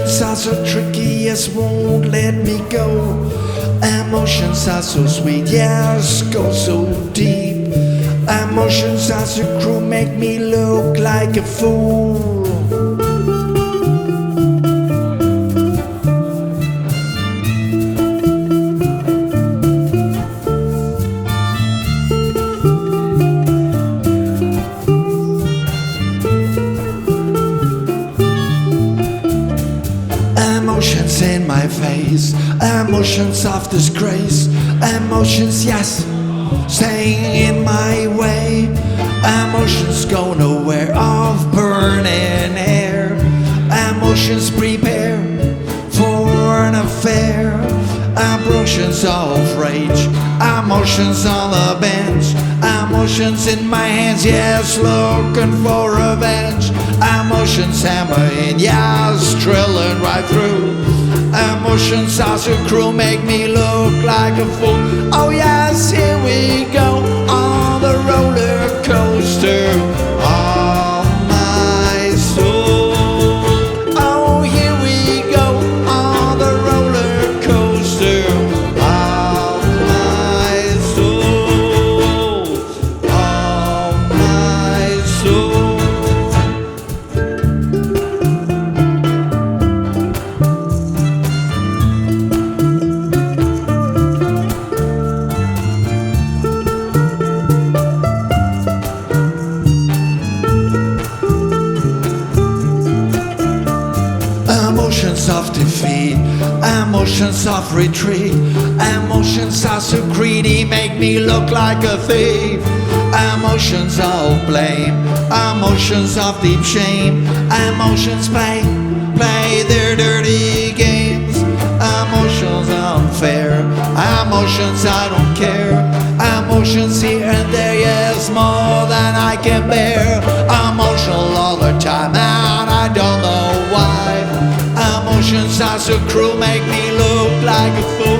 Emotions are so tricky, yes, won't let me go. Emotions are so sweet, yes, go so deep. Emotions are so cruel, make me look like a fool. Emotions in my face, emotions of disgrace, emotions, yes, staying in my way. Emotions go nowhere, of burning air. Emotions prepare for an affair. Emotions of rage, emotions on the bench. Emotions in my hands, yes, looking for revenge. Emotions hammering, yes, drilling right through. Emotions are so cruel, make me look like a fool. Oh yes, here we go on the roller coaster of my soul. Oh, here we go on the roller coaster of my soul, of my soul. Emotions of defeat, emotions of retreat. Emotions are so greedy, make me look like a thief. Emotions of blame, emotions of deep shame. Emotions play their dirty games. Emotions unfair, emotions I don't care. Emotions here and there, yes, more than I can bear. Emotional all the time and I don't know why. Emotions are so cruel, make me look like a fool.